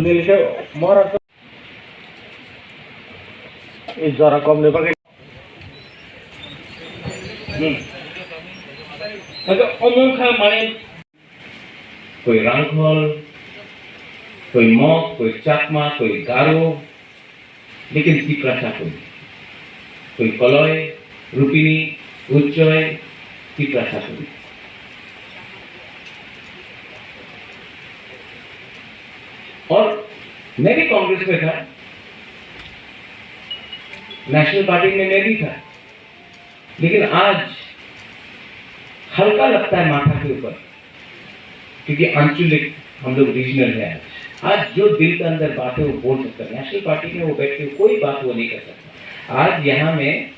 दिल्ली महाराष्ट्र जरा कम नहीं पड़े माने कोई रांखल, कोई मग, कोई चाकमा, कोई गारो, लेकिन तिप्रासा कोई कलय, रूपिनी, उच्चय, तिप्रासा कोई। और मैं भी कांग्रेस में था, नेशनल पार्टी में मैं भी था, लेकिन आज हल्का लगता है माथा के ऊपर, क्योंकि आंचलिक हम लोग रीजनल है। आज जो दिल के अंदर बात है वो बोल सकता है। नेशनल पार्टी में वो बैठ के कोई बात वो नहीं कर सकता। आज यहाँ में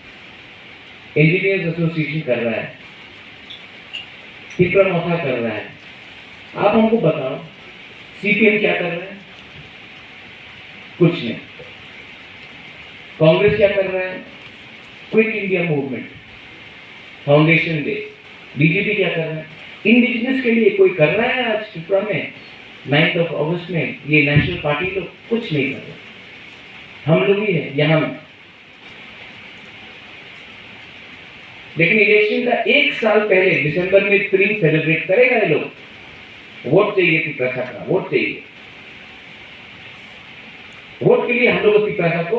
इंजीनियर्स एसोसिएशन कर रहा है, तिपरा मोथा कर रहा है। आप हमको बताओ सीपीएम क्या कर रहा है? कुछ नहीं। कांग्रेस क्या कर रहा है? Quit India movement, foundation day. BJP क्या कर रहा है? इंडिजिनस के लिए कोई कर रहा है? आज त्रिपुरा में 9 अगस्त में ये नेशनल पार्टी तो कुछ नहीं कर रहा, हम लोग ही है यहाँ में। लेकिन इलेक्शन का 1 साल पहले दिसंबर में प्रीम सेलिब्रेट करेगा ये लोग। वोट चाहिए तिप्रासा का, वोट चाहिए। वोट के लिए हम लोग तिप्रासा को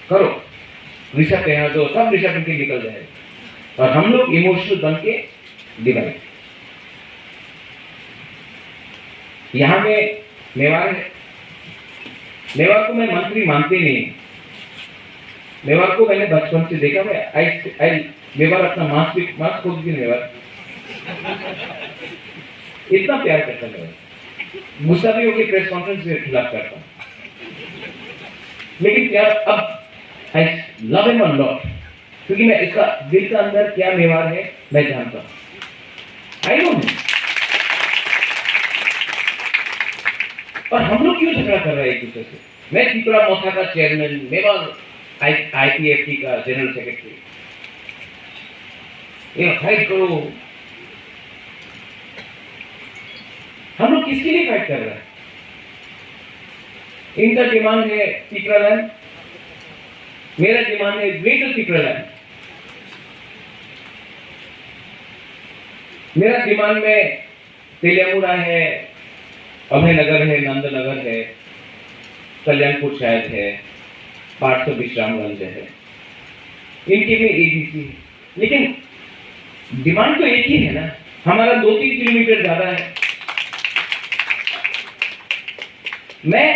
करो, रिशा पहना दो, सब रिशा पहन के निकल जाए और हम लोग इमोशनल बन के डिवाइड। यहां में मेवाड़ है, मेवाड़ को मैं मंत्री मानते नहीं। मेवाड़ को मैंने बचपन से देखा। मैं मेवाड़ अपना मास्क खोद भी मेवाड़ इतना प्यार करता है। गुस्सा भी होकर प्रेस कॉन्फ्रेंस के खिलाफ करता हूं, लेकिन प्यार अब I love him a lot, क्योंकि मैं इसका दिल का अंदर क्या मेवाड़ है मैं जानता हूं। I know. और हम लोग क्यों झगड़ा कर रहे हैं एक दूसरे से? मैं त्रिपुरा मोथा का चेयरमैन, मेवाड़ आईपीएफटी का जनरल सेक्रेटरी। ये फाइट करो। हम लोग किसके लिए फाइट कर रहे हैं? इनका डिमांड है त्रिपुरा लैंड, मेरा डिमांड है ग्रेटर त्रिपुरा लैंड। मेरा डिमांड में तेलियामुड़ा है, अभयनगर है, नंदनगर है, कल्याणपुर शायद है, 500 विश्रामगंज है, इनके में एबीसी है। लेकिन डिमांड तो एक ही है ना। हमारा 2-3 किलोमीटर ज्यादा है। मैं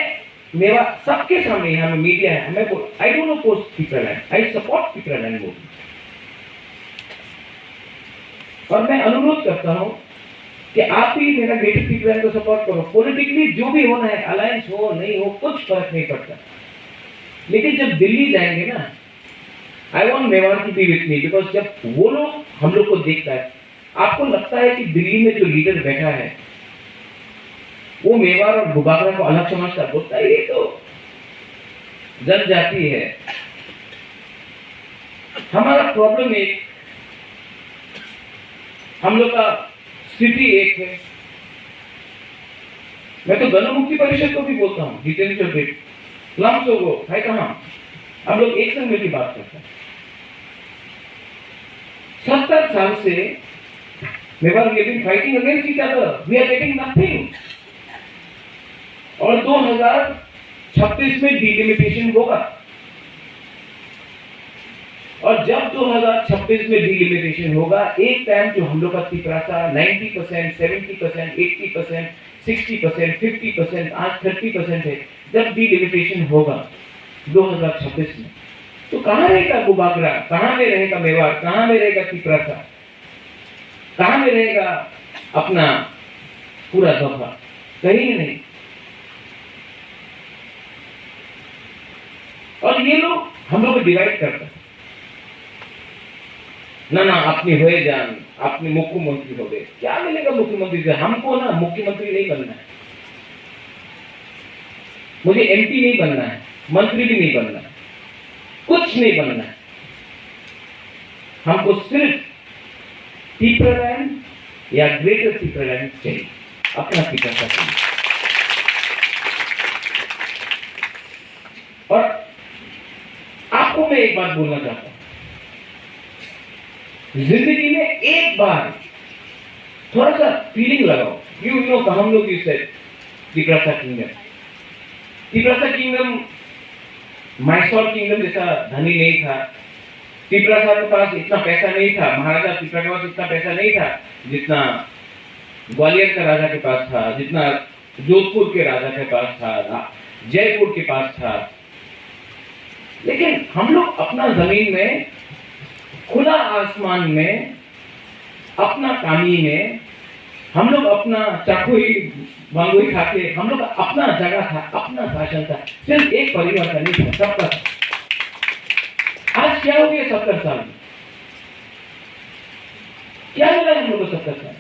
मेवा सबके सामने यहाँ में मीडिया है, मैं I don't oppose Tripura land, I support Tripura land movement. और मैं अनुरोध करता हूं कि आप भी मेरा ग्रेटर त्रिपुरा को सपोर्ट करो। पॉलिटिकली जो भी होना है, अलायंस हो नहीं हो, कुछ फर्क नहीं पड़ता। लेकिन जब दिल्ली जाएंगे ना, I want Mewar to be with me, because जब वो लोग हम लोग को देखता है, आपको लगता है कि दिल्ली में जो लीडर बैठा है वो मेवाड़ और गुबागरा को अलग समझता, बोलता है ये तो जनजाति है। हमारा प्रॉब्लम एक, हम लोग का स्थिति एक है। मैं तो गण मुक्ति परिषद को भी बोलता हूँ, जितेंद्र चौधरी लम्स हो गो है कहां, हम लोग एक संग मिलकर बात करते हैं। 70 साल से Mewar we have been fighting against each other, we are getting nothing. और 2036 में डिलिमिटेशन होगा, और जब 2026 में डिलिमिटेशन होगा, एक टाइम जो हम लोग का तिप्रासा 90%, 70%, 80%, 60%, 50%, आज 30% है, जब डिलिमिटेशन होगा 2026 में, तो कहां रहेगा गुबागरा, कहां में रहेगा मेवाड़, कहां में रहेगा तिप्रासा, कहां में रहेगा अपना पूरा दफा? कहीं नहीं। और ये लोग हम लोग को डिवाइड करते हैं। ना अपनी हुए जान, अपने मुख्यमंत्री हो गए, क्या मिलेगा मुख्यमंत्री से? हमको ना मुख्यमंत्री नहीं बनना है, मुझे एमपी नहीं बनना है, मंत्री भी नहीं बनना है, कुछ नहीं बनना है। हमको सिर्फ त्रिपुरा लैंड या ग्रेटर त्रिपुरा लैंड चाहिए, अपना त्रिपुरा चाहिए। और आपको मैं एक बात बोलना चाहता हूं, जिंदगी में एक बार थोड़ा सा फीलिंग लगाओ। यू नो हम लोग इस तिपरासा किंगडम मैसूर किंगडम जैसा धनी नहीं था। तिपरासा के पास इतना पैसा नहीं था, महाराजा तिपरा के पास इतना पैसा नहीं था जितना ग्वालियर का राजा के पास था, जितना जोधपुर के राजा के पास था, जयपुर के पास था। लेकिन हम लोग अपना जमीन में, खुला आसमान में, अपना कामी में, हम लोग अपना चाकुई बांगुई खा के, हम लोग अपना जगह था, अपना शासन था। सिर्फ एक परिवार का नहीं था, सबका था। आज क्या हो गया 70 साल में? क्या मिला हम लोग को 70 साल?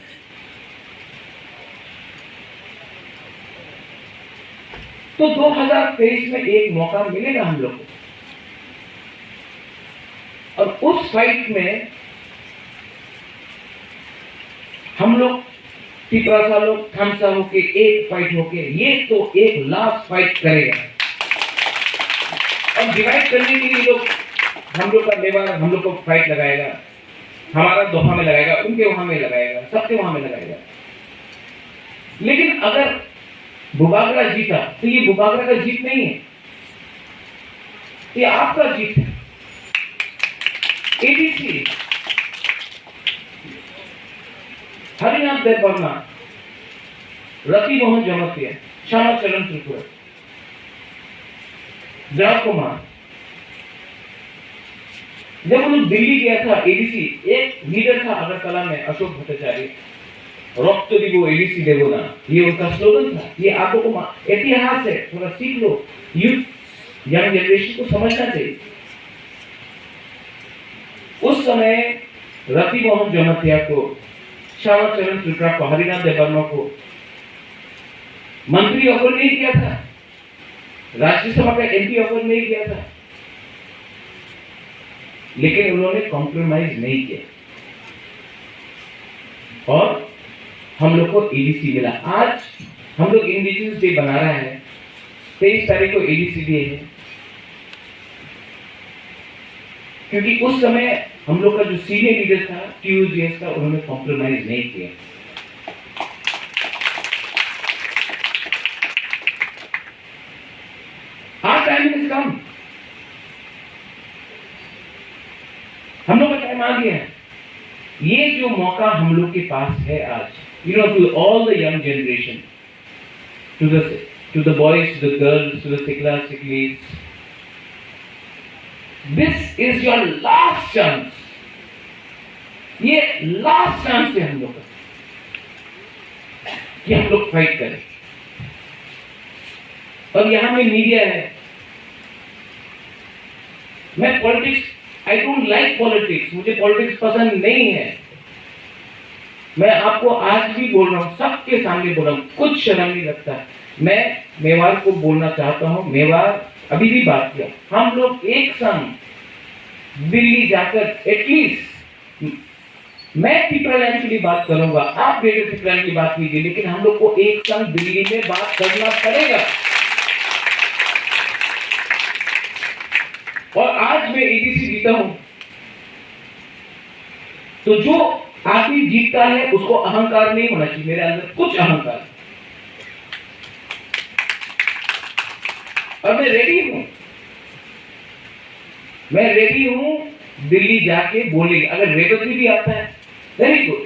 तो 2023 में एक मौका मिलेगा हम लोग को, और उस फाइट में हम लोग तिपरासा लोग थामसा होके एक फाइट होके, ये तो एक लास्ट फाइट करेगा। और डिवाइड करने के लिए लोग, हम लोग का मेवाड़ हम लोग को फाइट लगाएगा, हमारा दोहा में लगाएगा, उनके वहां में लगाएगा, सबके वहां में लगाएगा। लेकिन अगर बुबागरा जीता तो ये बुबागरा का जीत नहीं है, ये आपका जीत है। एडीसी हरिनाथ देव वर्मा, रति मोहन जमतिया, श्यामा चरण त्रिपुरा, द्रव कुमार, जब उन्होंने दिल्ली गया था एडीसी, एक लीडर था अगरतला में अशोक भट्टाचार्य, रक्त दिवो एडीसी देवो ना, ये उनका स्लोगन था। ये आपको इतिहास है, थोड़ा सीख लो, यूथ यंग जनरेशन को समझना चाहिए। उस समय रति मोहन जमतिया को, श्यामा चरण त्रिपुरा को, हरिनाथ देव वर्मा को मंत्री ऑफर नहीं किया था, राज्यसभा का एमपी ऑफर नहीं किया था, लेकिन उन्होंने कॉम्प्रोमाइज नहीं किया और हम लोग को एडीसी मिला। आज हम लोग इंडिजिनस डे बना रहे हैं, 23 तारीख को एडीसी डे है, क्योंकि उस समय हम लोग का जो सीनियर लीडर था टीयूजीएस का, उन्होंने कॉम्प्रोमाइज नहीं किया। आज टाइम इज कम, हम लोग का टाइम आ गया है। ये जो मौका हम लोग के पास है आज, you know, to all the young generation, to the boys, to the girls, to the sikla siklis, this is your last chance. ये लास्ट चांस है हम लोग का कि हम लोग फाइट करें। और यहां में मीडिया है, मैं politics, I don't like politics, मुझे पॉलिटिक्स पसंद नहीं है। मैं आपको आज भी बोल रहा हूं, सबके सामने बोल रहा हूं, कुछ शर्म नहीं लगता। मैं मेवाड़ को बोलना चाहता हूं, मेवाड़ अभी भी बात किया, हम लोग एक संग दिल्ली जाकर एटलीस्ट, मैं तिपरालैंड के लिए बात करूंगा, आप ग्रेटर तिपरालैंड की बात कीजिए, लेकिन हम लोग को एक संग दिल्ली में बात करना पड़ेगा। और आज मैं एडीसी जीता हूं, तो जो आदमी जीतता है उसको अहंकार नहीं होना चाहिए। मेरे अंदर कुछ अहंकार, और मैं रेडी हूं, मैं रेडी हूं दिल्ली जाके बोलेंगे। अगर रेवती भी आता है वेरी गुड,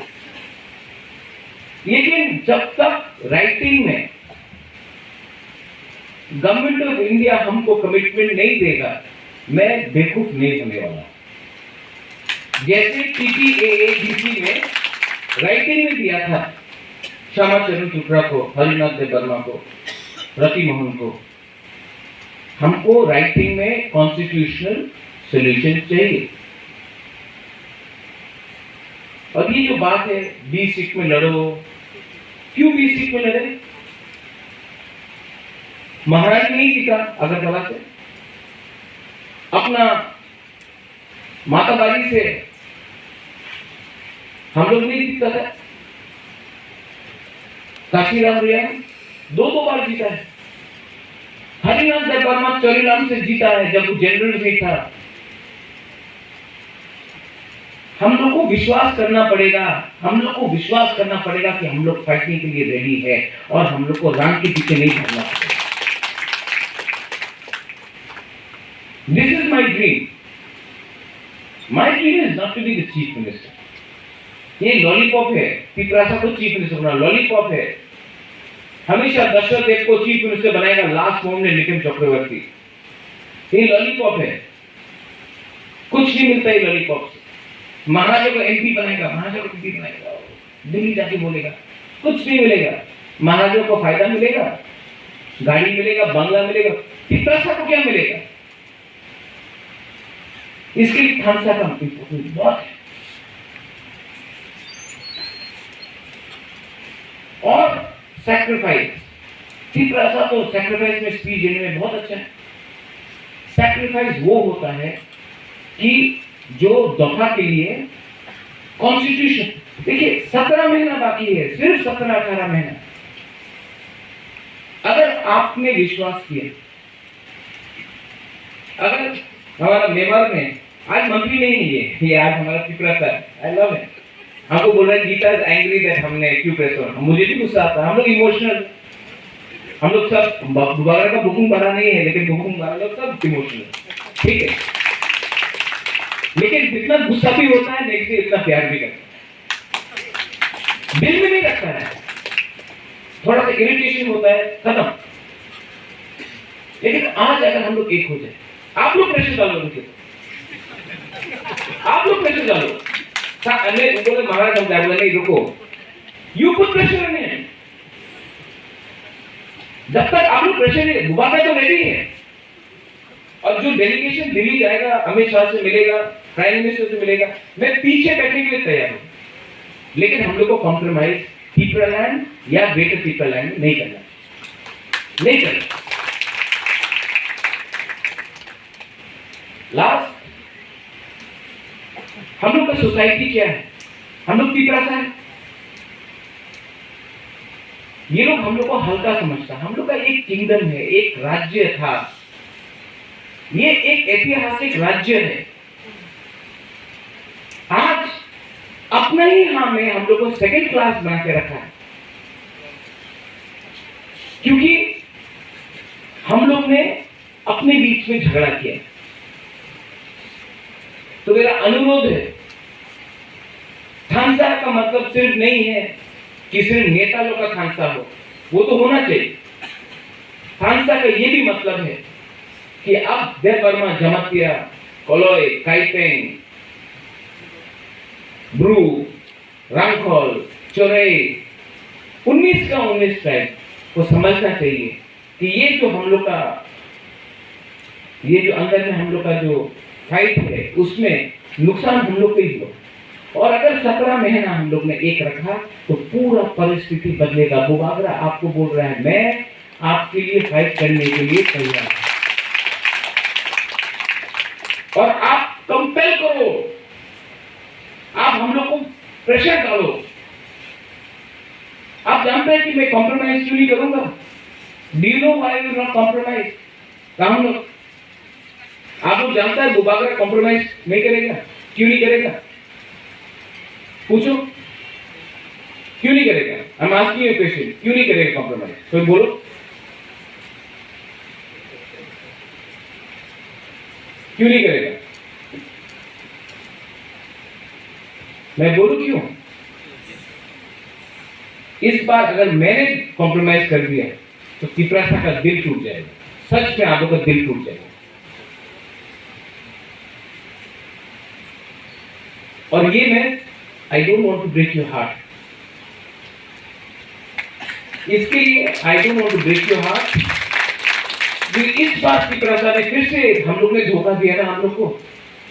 लेकिन जब तक राइटिंग में गवर्नमेंट ऑफ इंडिया हमको कमिटमेंट नहीं देगा, मैं बेवकूफ नहीं होने वाला। जैसे टीटीएडीसी में राइटिंग में दिया था श्यामा चरण त्रिपुरा को, हरिनाथ देव वर्मा को, रति मोहन को, हमको राइटिंग में कॉन्स्टिट्यूशनल सॉल्यूशन चाहिए। और ये जो बात है 20 सीट में लड़ो, क्यों 20 सीट में लड़े? महाराज नहीं जीता अगरतला से, अपना माताबारी से हम लोग नहीं जीतता था। काशीराम रिया 2 बार जीता है, हरिनाथ देव वर्मा चोरीलाम से जीता है जब वो जनरल भी था। हम लोग को विश्वास करना पड़ेगा, हम लोग को विश्वास करना पड़ेगा कि हम लोग फाइटिंग के लिए रेडी है और हम लोग को रंग के पीछे नहीं भागना पड़ेगा। This is my dream. My dream is not to be the chief minister. ये लॉलीपॉप है, पिपरासा को चीफ मिनिस्टर बना, लॉलीपॉप है। हमेशा दशरथ देव को चीफ मिनिस्टर बनाएगा लास्ट मोमेंट में नितिन चक्रवर्ती। ये लॉलीपॉप है, कुछ नहीं मिलता है लॉलीपॉप से। महाराजा को एमपी बनाएगा, महाराजा को एमपी बनाएगा, दिल्ली जाके बोलेगा, कुछ नहीं मिलेगा। महाराजा को फायदा मिलेगा, गाड़ी मिलेगा, बंगला मिलेगा, पिपरासा को क्या मिलेगा? इसके लिए खालसा का बहुत है। और सैक्रिफाइस, पिपरासा तो सैक्रिफाइस में स्पीच देने में बहुत अच्छा है। सैक्रिफाइस वो होता है कि जो दफा के लिए कॉन्स्टिट्यूशन, देखिए 17 महीना बाकी है, सिर्फ 17-18 महीना। अगर आपने विश्वास किया, अगर हमारा मेवाड़ में आज मंत्री नहीं है ये आज हमारा पिपरासा, आई लव इट। हमको बोल रहे हैं गीता इज एंग्री दैट हमने क्यों प्रेस किया, मुझे भी गुस्सा आता है। हम लोग इमोशनल, हम लोग सब दोबारा का बुकिंग भरा नहीं है, लेकिन बुकिंग भरा लोग सब इमोशनल, ठीक है। लेकिन जितना गुस्सा भी होता है नेक्स्ट डे इतना प्यार भी करता है, दिल में नहीं रखता है, थोड़ा सा इरिटेशन होता है, खत्म। लेकिन आज अगर हम लोग एक हो जाए, आप लोग प्रेशर डालो मुझे, आप लोग प्रेशर डालो। बोले महाराज हम जाएगा नहीं, रुको, यू पुट प्रेशर नहीं। जब तक आप लोग प्रेशर नहीं, दोबारा तो रेडी है। और जो डेलीगेशन दिल्ली जाएगा, अमित शाह से मिलेगा, प्राइम मिनिस्टर से मिलेगा, मैं पीछे बैठने के लिए तैयार हूं। लेकिन हम लोग को कॉम्प्रोमाइज पीपललैंड या ग्रेटर पीपललैंड नहीं करना, नहीं करना। लास्ट, हम लोग का सोसाइटी क्या है? हम लोग पिपरासा है। ये लोग हम लोग को हल्का समझता है। हम लोग का एक किंगडम है, एक राज्य था, ये एक ऐतिहासिक राज्य है। आज अपना ही में हम लोग को सेकंड क्लास बना के रखा है, क्योंकि हम लोग ने अपने बीच में झगड़ा किया। तो मेरा अनुरोध है, थानसा का मतलब सिर्फ नहीं है कि सिर्फ नेता लोग का थानसा हो, वो तो होना चाहिए। थानसा का ये भी मतलब है कि अब देव वर्मा, जमातिया, कोलोय, काइटेंग, ब्रू, रामखोल, चोरई, 19 का 19 टाइप को समझना चाहिए कि ये जो हम लोग का, ये जो अंदर में हम लोग का जो फाइट है, उसमें नुकसान हम लोग को ही हो। और अगर 17 महीना हम लोग ने एक रखा तो पूरा परिस्थिति बदलेगा। बुबागरा आपको बोल रहा है, मैं आपके लिए फाइट करने के लिए तैयार हूं। और आप कंपेल करो, आप हम लोग को प्रेशर डालो। आप जानते हैं कि मैं कॉम्प्रोमाइज क्यों नहीं करूंगा? Do you know why I will not compromise? हम लोग, आप लोग जानता है बुबागरा कॉम्प्रोमाइज नहीं करेगा। क्यों नहीं करेगा? पूछो, क्यों नहीं करेगा? I am asking you question, क्यों नहीं करेगा कॉम्प्रोमाइज? तो बोलो, क्यों नहीं करेगा? मैं बोलूं क्यों? इस बार अगर मैंने कॉम्प्रोमाइज कर दिया तो पिपरासा का दिल टूट जाएगा, सच में आप लोग का दिल टूट जाएगा। और ये मैं, I don't want to break your heart, इसके लिए I don't want to break your heart. इस बात की पिपरासा ने फिर से हम लोग ने धोखा दिया ना हम लोग को,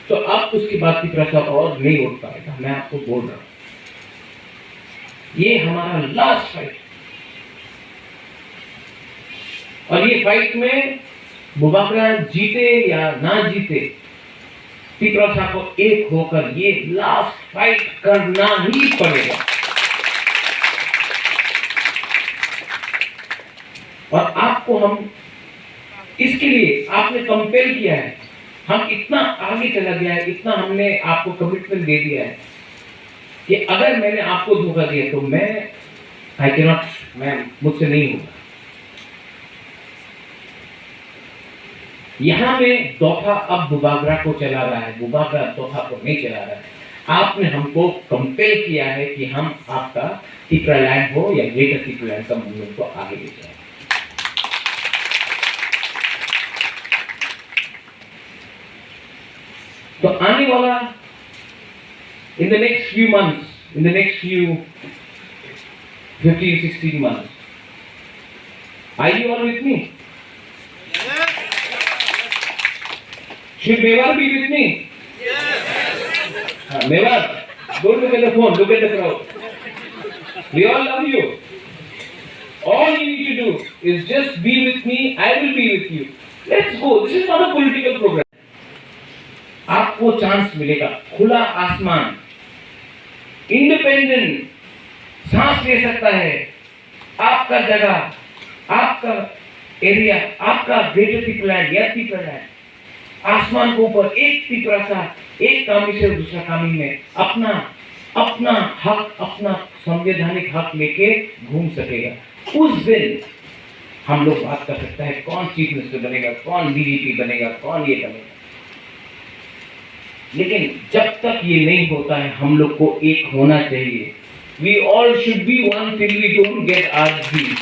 तो अब उसकी बात की पिपरासा और नहीं उठ पाएगा। मैं आपको बोल रहा हूं, ये हमारा लास्ट फाइट। और ये फाइट में बुबागरा जीते या ना जीते, पिपरासा को एक होकर ये लास्ट फाइट करना ही पड़ेगा। और आपको हम इसके लिए आपने कंपेल किया है, हम इतना आगे चला गया है, इतना हमने आपको कमिटमेंट दे दिया है कि अगर मैंने आपको धोखा दिया तो मैं मुझसे नहीं होगा। यहां में दोफा अब बुबागरा को चला रहा है, बुबागरा दोफा को नहीं चला रहा है। आपने हमको कंपेल किया है कि हम आपका टिपरालैंड हो या ग्रेटर टिपरालैंड का मूवमेंट को आगे ले जाए। तो आने वाला in the next few months, in the next few 15-16 months, are you all with me? Should Mewar be with me? Yes. Mewar, don't look at the phone, look at the crowd. We all love you. All you need to do is just be with me, I will be with you. Let's go. This is not a political program. आपको chance मिलेगा, खुला आसमान, independent, सांस ले सकता है, आपका जगह, आपका एरिया, आपका ग्रेटर टिपरालैंड या टिपरालैंड, आसमान के ऊपर एक टिपरासा, एक कामी से दूसरा कामी में अपना हक, अपना संवैधानिक हक लेके घूम सकेगा। उस दिन हम लोग बात कर सकते हैं कौन चीफ मिनिस्टर बनेगा, कौन डीजीपी बनेगा, कौन ये बनेगा। लेकिन जब तक ये नहीं होता है हम लोग को एक होना चाहिए। We all should be one till we don't get our dreams.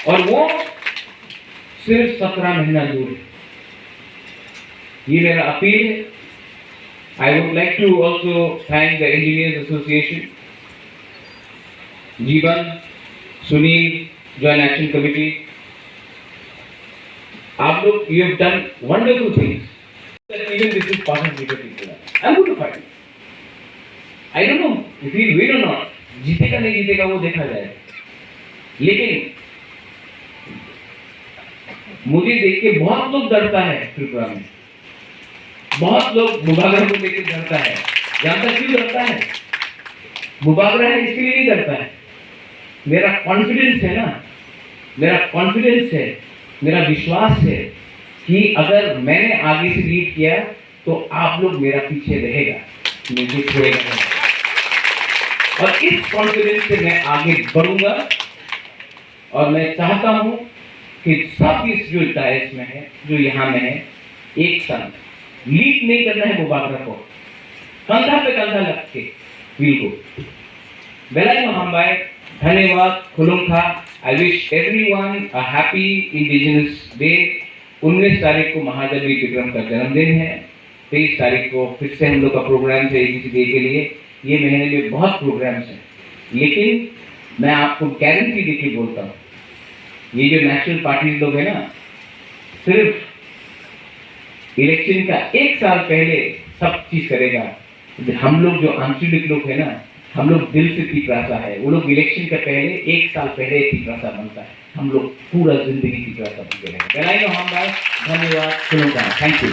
और वो सिर्फ 17 महीना दूर है। ये मेरा अपील है। I would like to also thank the Engineers Association, जीवन, सुनील, Joint Action Committee. आप लोग you have done wonderful things. Even this is part of leadership program. I'm going to fight. I don't know if he'll win or not. जीतेगा नहीं जीतेगा वो देखा जाएगा। लेकिन मुझे देख के बहुत लोग डरता है त्रिपुरा में, बहुत लोग बुबागरा को देख के डरता है। जानता क्यों डरता है? बुबागरा है इसके लिए नहीं डरता है। मेरा कॉन्फिडेंस है ना, मेरा कॉन्फिडेंस है, मेरा विश्वास है कि अगर मैंने आगे से लीड किया तो आप लोग मेरा पीछे रहेगा, मुझे छोड़ेगा नहीं। और इस कॉन्फिडेंस से मैं आगे बढ़ूंगा और मैं चाहता हूं कि सब इस जो डायस में है, जो यहाँ में है, एक साथ लीड नहीं करना है बुबागरा को, कंधा पे कंधा लग के वील को। बेलाई मोहम्बाई, धन्यवाद, खुलुमखा। I wish everyone a happy indigenous day. 19 तारीख को महादेवी विक्रम का जन्मदिन है। 23 तारीख को फिर से हम लोग का प्रोग्राम है एबीसी डे के लिए। ये महीने में बहुत प्रोग्राम्स हैं, लेकिन मैं आपको गारंटी देके बोलता हूँ, ये जो नेशनल पार्टी लोग है ना, सिर्फ इलेक्शन का 1 साल पहले सब चीज करेगा। हम लोग जो आंचलिक लोग है ना, हम लोग दिल से टिपरासा है, वो लोग इलेक्शन का पहले 1 साल पहले टिपरासा बनता है। हम लोग पूरा जिंदगी टिपरासा बनते रहेंगे। धन्यवाद, थैंक यू।